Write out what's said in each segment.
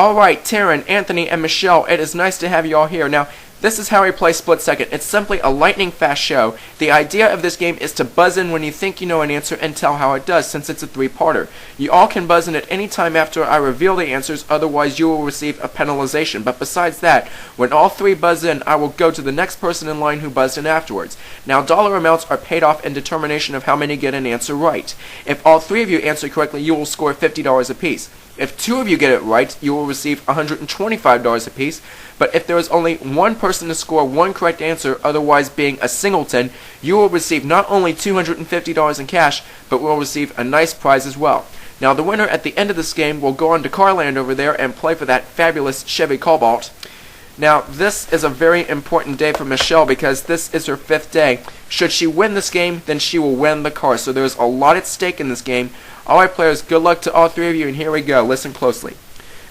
Alright, Taryn, Anthony, and Michelle, it is nice to have you all here. Now, this is how we play Split Second. It's simply a lightning fast show. The idea of this game is to buzz in when you think you know an answer and tell how it does, since it's a three-parter. You all can buzz in at any time after I reveal the answers, otherwise you will receive a penalization. But besides that, when all three buzz in, I will go to the next person in line who buzzed in afterwards. Now, dollar amounts are paid off in determination of how many get an answer right. If all three of you answer correctly, you will score $50 apiece. If two of you get it right, you will receive $125 apiece. But if there is only one person to score one correct answer, otherwise being a singleton, you will receive not only $250 in cash, but will receive a nice prize as well. Now, the winner at the end of this game will go on to Carland over there and play for that fabulous Chevy Cobalt. Now, this is a very important day for Michelle because this is her 5th day. Should she win this game, then she will win the car. So there's a lot at stake in this game. Alright players, good luck to all three of you, and here we go. Listen closely.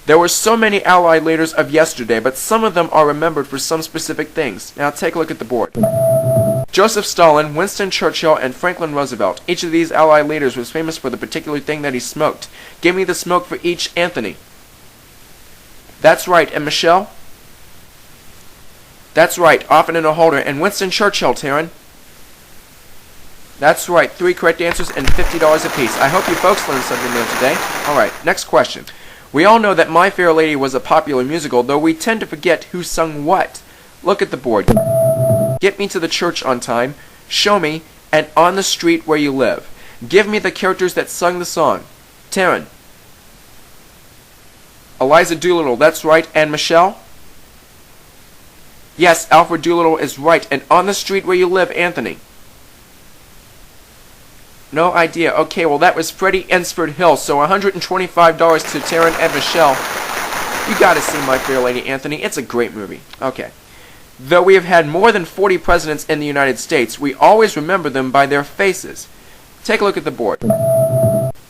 There were so many Allied leaders of yesterday, but some of them are remembered for some specific things. Now take a look at the board. Joseph Stalin, Winston Churchill, and Franklin Roosevelt. Each of these Allied leaders was famous for the particular thing that he smoked. Give me the smoke for each, Anthony. That's right, and Michelle? That's right, often in a holder. And Winston Churchill, Taryn? That's right, 3 correct answers and $50 apiece. I hope you folks learned something new today. Alright, next question. We all know that My Fair Lady was a popular musical, though we tend to forget who sung what. Look at the board. Get me to the church on time, show me, and on the street where you live. Give me the characters that sung the song. Taryn. Eliza Doolittle, that's right, and Michelle? Yes, Alfred Doolittle is right, and on the street where you live, Anthony. No idea. Okay, well that was Freddie Ensford Hill, so $125 to Taryn and Michelle. You gotta see My Fair Lady, Anthony. It's a great movie. Okay. Though we have had more than 40 presidents in the United States, we always remember them by their faces. Take a look at the board.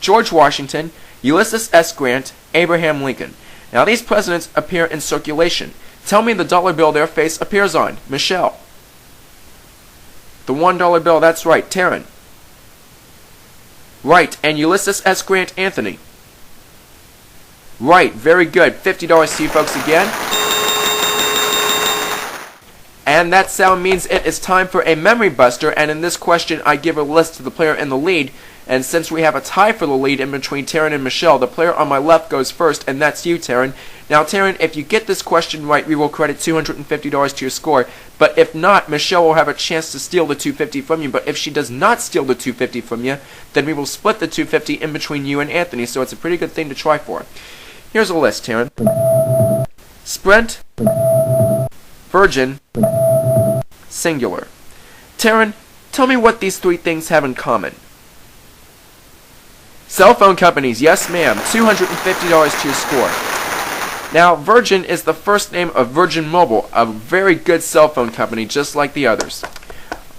George Washington, Ulysses S. Grant, Abraham Lincoln. Now these presidents appear in circulation. Tell me the dollar bill their face appears on. Michelle. The $1 bill, that's right. Taryn. Right, and Ulysses S. Grant, Anthony. Right, very good. $50 to you folks again. And that sound means it is time for a memory buster, and in this question I give a list to the player in the lead, and since we have a tie for the lead in between Taryn and Michelle, the player on my left goes first, and that's you, Taryn. Now, Taryn, if you get this question right, we will credit $250 to your score, but if not, Michelle will have a chance to steal the $250 from you, but if she does not steal the $250 from you, then we will split the $250 in between you and Anthony, so it's a pretty good thing to try for. Here's a list, Taryn. Sprint, Virgin, Singular. Taryn, tell me what these 3 things have in common. Cell phone companies, yes ma'am, $250 to your score. Now, Virgin is the first name of Virgin Mobile, a very good cell phone company just like the others.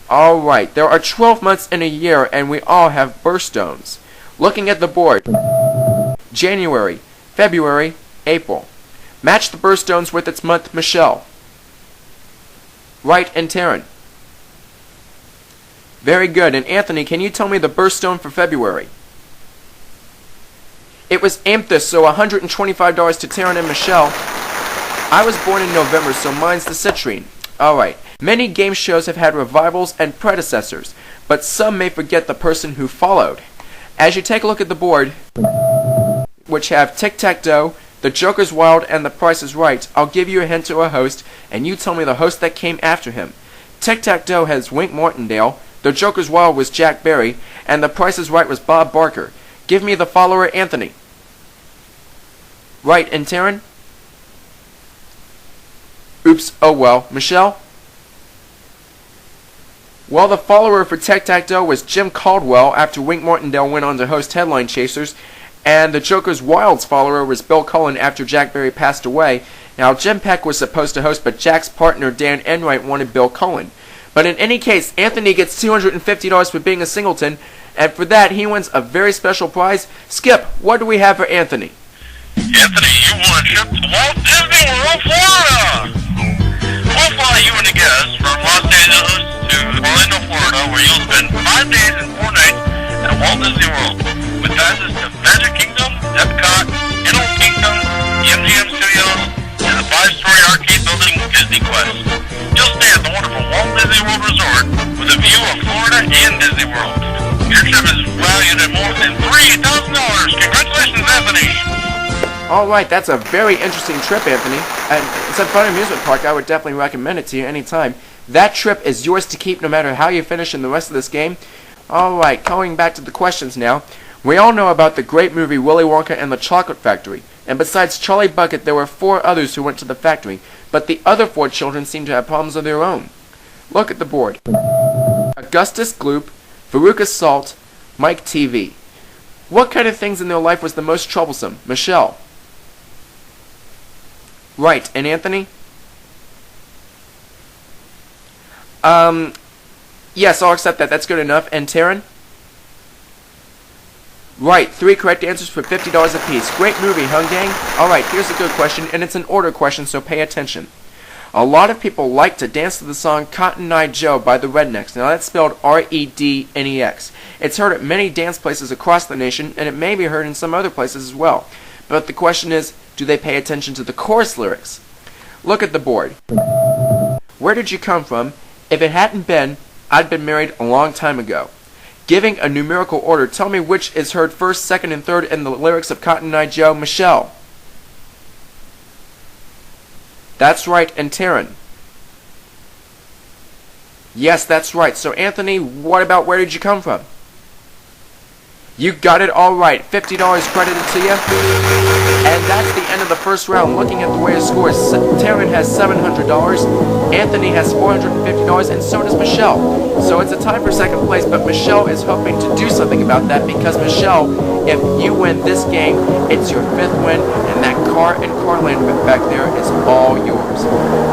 Alright, there are 12 months in a year and we all have birthstones. Looking at the board, January, February, April. Match the birthstones with its month, Michelle. Right, and Taryn. Very good, and Anthony, can you tell me the birthstone for February? It was Amethyst, so $125 to Taryn and Michelle. I was born in November, so mine's the citrine. Alright, many game shows have had revivals and predecessors, but some may forget the person who followed. As you take a look at the board, which have Tic-Tac-Doe, The Joker's Wild, and The Price is Right, I'll give you a hint to a host, and you tell me the host that came after him. Tic-Tac-Doe has Wink Martindale, The Joker's Wild was Jack Barry, and The Price is Right was Bob Barker. Give me the follower, Anthony. Right, and Taryn? Oops, oh well. Michelle? Well, the follower for Tic-Tac-Doe was Jim Caldwell after Wink Martindale went on to host Headline Chasers, and the Joker's Wild's follower was Bill Cullen after Jack Barry passed away. Now, Jim Peck was supposed to host, but Jack's partner, Dan Enright, wanted Bill Cullen. But in any case, Anthony gets $250 for being a singleton, and for that, he wins a very special prize. Skip, what do we have for Anthony? Anthony, you won a trip to Walt Disney World, Florida! We'll fly you and the guests from Los Angeles to Orlando, Florida, where you'll spend 5 days and 4 nights at Walt Disney World, with passes to Magic Kingdom, Epcot, Animal Kingdom, the MGM Alright, that's a very interesting trip, Anthony. And it's a fun amusement park. I would definitely recommend it to you anytime. That trip is yours to keep no matter how you finish in the rest of this game. Alright, going back to the questions now. We all know about the great movie Willy Wonka and the Chocolate Factory. And besides Charlie Bucket, there were 4 others who went to the factory. But the other 4 children seem to have problems of their own. Look at the board. Augustus Gloop, Veruca Salt, Mike TEEVEE. What kind of things in their life was the most troublesome? Michelle. Right, and Anthony? Yes, I'll accept that. That's good enough. And Taryn? Right, 3 correct answers for $50 apiece. Great movie, huh, gang? Alright, here's a good question, and it's an order question, so pay attention. A lot of people like to dance to the song Cotton Eye Joe by the Rednecks. Now that's spelled R-E-D-N-E-X. It's heard at many dance places across the nation, and it may be heard in some other places as well. But the question is, do they pay attention to the chorus lyrics? Look at the board. Where did you come from? If it hadn't been, I'd been married a long time ago. Giving a numerical order, tell me which is heard first, second, and third in the lyrics of Cotton Eye Joe. Michelle. That's right, and Taryn. Yes, that's right. So Anthony, what about where did you come from? You got it all right. $50 credited to you. And that's the end of the first round. Looking at the way it scores, Taryn has $700, Anthony has $450, and so does Michelle. So it's a tie for second place, but Michelle is hoping to do something about that because, Michelle, if you win this game, it's your 5th win, and that car and Carland back there is all yours.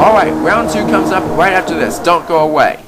Alright, round 2 comes up right after this. Don't go away.